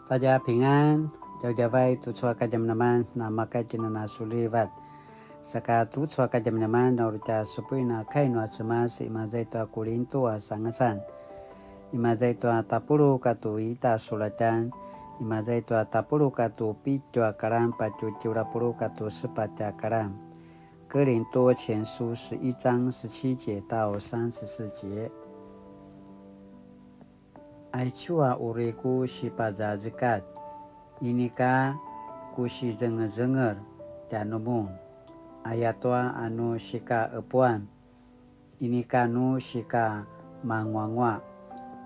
大家平安，大家vai tu chua ka jam naman na makai china na sulivat. Saka tu chua ka jam naman na urita supui na kai no semas imazai tu Korinto sangasan. Imazai tu tapuru ka tu ita sulatan. Imazai tu tapuru ka tu pitu karam pacu curapuru ka tu sepaca karam. 哥林多前书11章17节到34节。Aichua ureku si pazazikat. Inika ku si zenger-zenger janumung. Ayatwa anu sika epuan. Inika nu sika mangwangwa.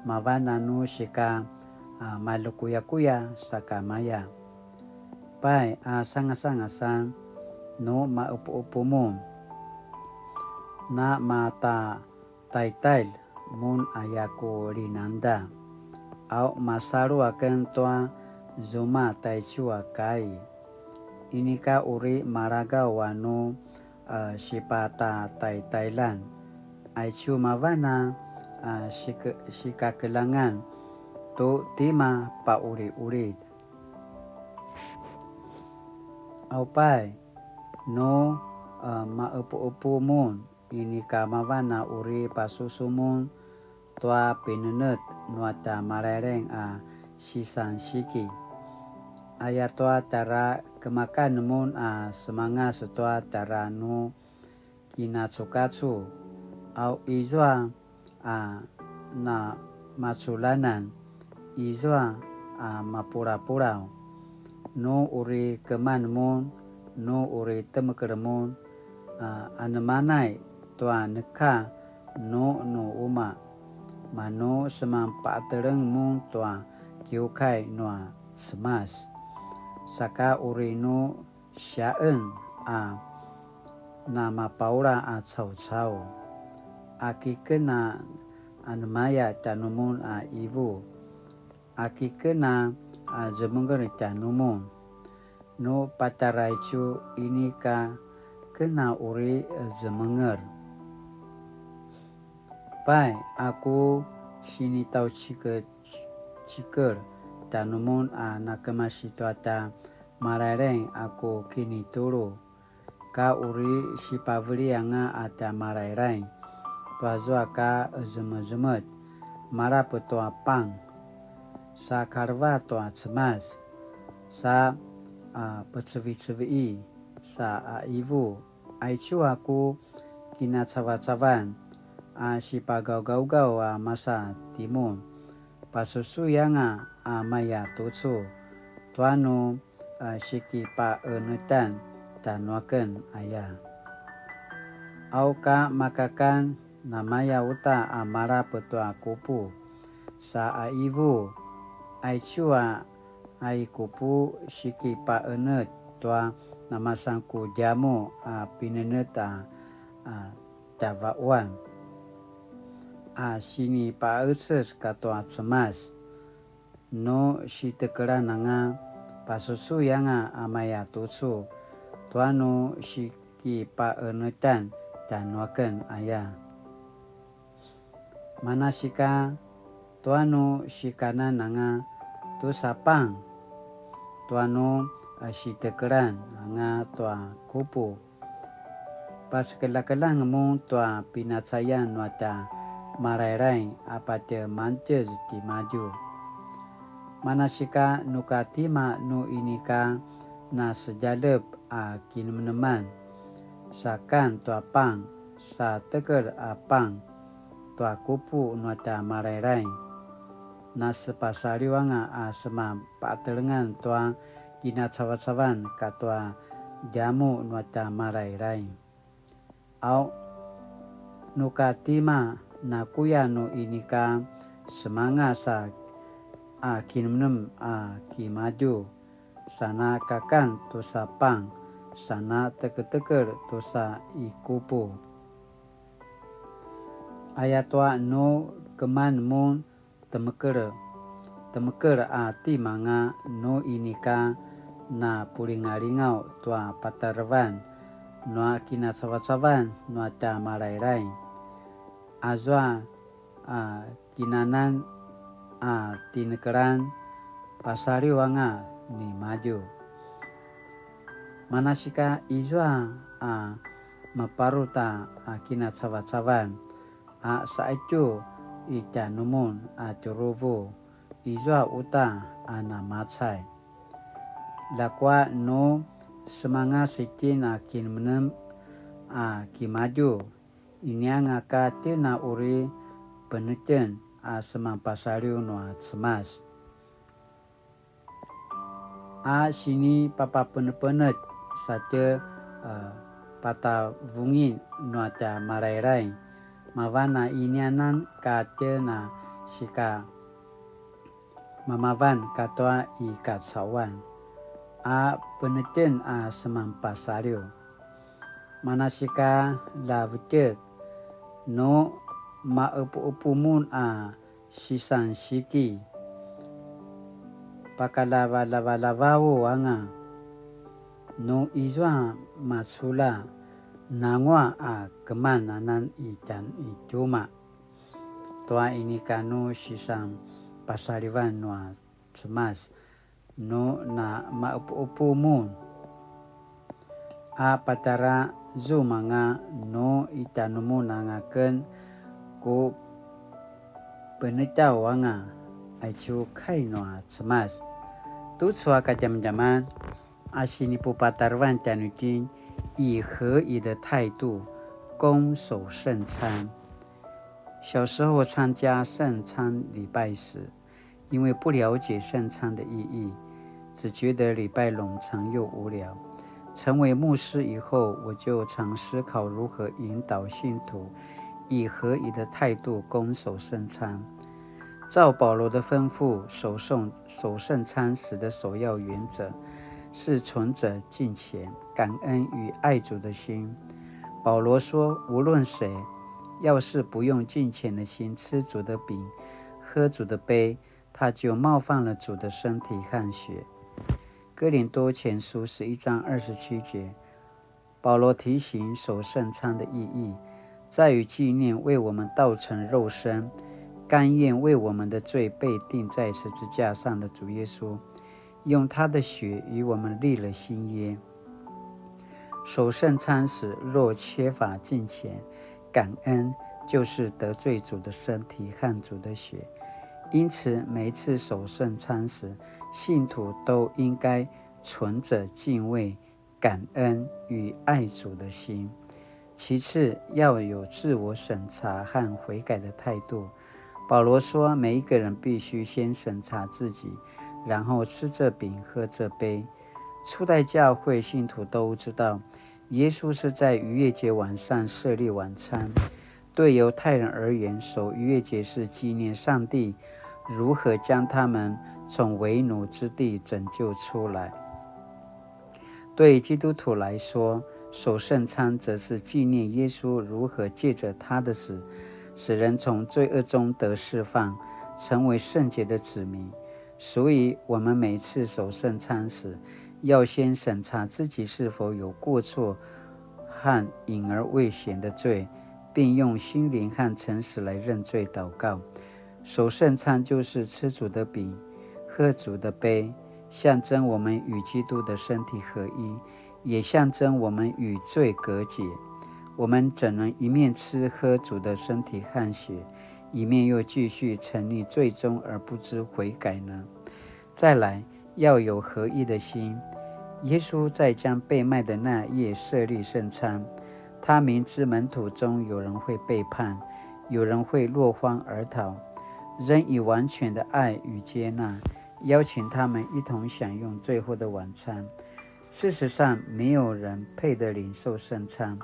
Mavan anu sika malukuya-kuya sakamaya. Pai asang-asang no maupu-upu na mata taitail mun ayaku rinanda. Au masaru akan tua zuma taicua kai. Inika uri maraga wanu sipata taitailan. Aicu mavana sika kelangan tu tima pa uri-urid. Au pai no maupu-upu mun inika mavana uri pasusumun tua pinunet nuata marereng sisan siki. Ayat tua tara kemakan mun semanga setua tara nu kinatsukatsu. Au izwa na masulanan. Izwa mapura-purau. No uri keman mun, no uri temekeremun. Anemanai tua neka no uma. Mano semampak tereng mun tua kiukai noa semas. Saka urino syaen nama paura cau-cau. Aki kena anmaya canumun ibu. Aki kena zemengger canumun. No pacaraicu inika kena uri zemengger. Pai aku sini tahu ciker tanumun nakamasi tuata marareng aku kini turu. Ka uri si pavli anga ata marareng. Tuazua ka zemet-zemet mara petua pang. Sa karva tua cemas. Sa petsevi-sevi sa ibu. Aicu aku kina cawa-cawan. Si pagau-gau masa timun. Pasusu yang maya tutsu. Tuanu siki pa enetan tanuaken ayah. Auka makakan namaya uta amara petua kupu. Sa ibu aichua ai kupu siki pa enet tua namasangku jamu pineneta tawauan. Sini pa eses katua cemas. No si tekeran nanga pasusu yang amaya tutsu. Tuanu siki pa enetan tanuaken ayah. Manasika tuanu sikana nanga tu sapang. Tuanu si tekeran nanga tua kupu. Pas kelak-kelak mu tua pinatsayan nuata marairai apate mances ti maju. Manasika nukatima nu inika na sejalep kinemeneman. Sakan tua pang sa teker pang tua kupu nuata marairai. Na sepasariwanga sema patelengan tua kina cawa-cawan katua jamu nuata marairai. Au nukatima na kuya no inika semanga sa kinemnem kimaju sana kakan tu sapang sana teker-teker tu sa ikupu. Ayatwa no keman mun temeker timanga no inika na puringaringau tua patarvan no kina sawan-sawan no ta marairai. Azwa kinanan tinekeran pasariwanga ni maju. Manasika izwa maparuta kina cawa-cawan saitu ita numun turuvu izwa uta na macai. Lakwa no semanga sikin kin menem kimaju inyanga ka tina uri peneten semang pasariu no semas. Sini papa penet-penet saja pata vungin no ta marai-rai mawana inyanan ka tina sika mamavan katoa ikatsawan. Peneten semang pasariu. Manasika la vutek no maupu-upumun sisan siki. Pakalava-lava-lavao no izwa matsula nangwa kemananan ikan ituma. Toa ini kanu sisan pasariwan no semas. No na maupu-upumun patara zumanga no itanumu nangaken ko penitau aicu kai no semas. Tu sua kajam-jaman sini pupatarwan tanutin以合一的态度恭守圣餐。小时候参加圣餐礼拜时，因为不了解圣餐的意义，只觉得礼拜冗长又无聊。成为牧师以后，我就常思考如何引导信徒以合一的态度恭守圣餐。照保罗的吩咐，守圣餐时的首要原则是存着敬虔、感恩与爱主的心。保罗说，无论谁要是不用敬虔的心吃主的饼、喝主的杯，他就冒犯了主的身体和血。哥林多前书11章27节，保罗提醒守圣餐的意义，在于纪念为我们道成肉身、甘愿为我们的罪被钉在十字架上的主耶稣，用他的血与我们立了新约。守圣餐时若缺乏敬虔、感恩，就是得罪主的身体和主的血。因此每一次守圣餐时，信徒都应该存着敬畏、感恩与爱主的心。其次，要有自我审查和悔改的态度。保罗说，每一个人必须先审查自己，然后吃这饼喝这杯。初代教会信徒都知道，耶稣是在逾越节晚上设立晚餐。对犹太人而言，守逾越节是纪念上帝如何将他们从为奴之地拯救出来。对基督徒来说，守圣餐则是纪念耶稣如何借着他的死，使人从罪恶中得释放，成为圣洁的子民。所以我们每次守圣餐时，要先审查自己是否有过错和隐而未显的罪，并用心灵和诚实来认罪祷告。守圣餐就是吃主的饼，喝主的杯，象征我们与基督的身体合一，也象征我们与罪隔绝。我们怎能一面吃喝主的身体和血，一面又继续沉溺罪中而不知悔改呢？再来，要有合一的心。耶稣在将被卖的那夜设立圣餐，他明知门徒中有人会背叛，有人会落荒而逃，仍以完全的爱与接纳，邀请他们一同享用最后的晚餐。事实上，没有人配得领受圣餐，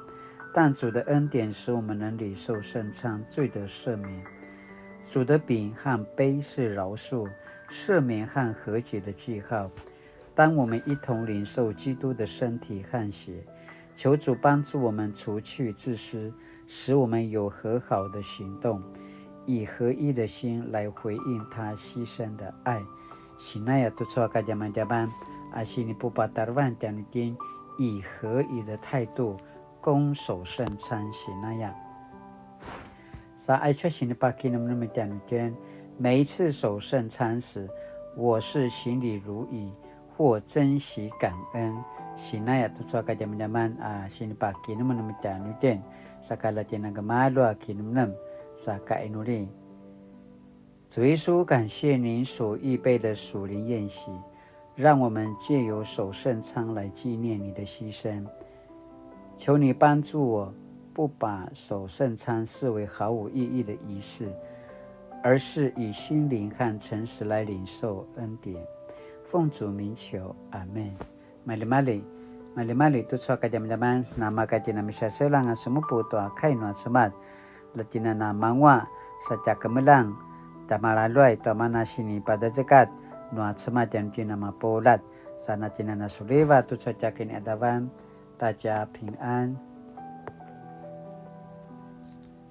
但主的恩典使我们能领受圣餐，罪得赦免。主的饼和杯是饶恕、赦免和和解的记号。当我们一同领受基督的身体和血，求主帮助我们除去自私，使我们有和好的行动，以合一的心来回应他牺牲的爱。Sinaya tu soal kajaman-jaman asini pupatarwan tianutin 以合一的态度恭守圣餐。Sinaya sa aicha sini pakinum tianutin 每一次守圣餐时，我是行礼如仪，或珍惜感恩。Sinaya tu suaka jam jaman sini pagi naman macam nuten sakala tina gemalu akin nam saka inuli。主耶稣，感谢您所预备的属灵宴席，让我们借由守圣餐来纪念你的牺牲。求你帮助我，不把守圣餐视为毫无意义的仪式，而是以心灵和诚实来领受恩典。奉主名求，阿们。Mali-mali tu suaka jam-jaman nama katina misya selang sumupu tu kainwa sumat latina na mangwa saja kemelang tamalalui tu mana sini pada dekat nuat sumat yang tina mapolat sana tina na suliva tu suaka kini adavan taja 平安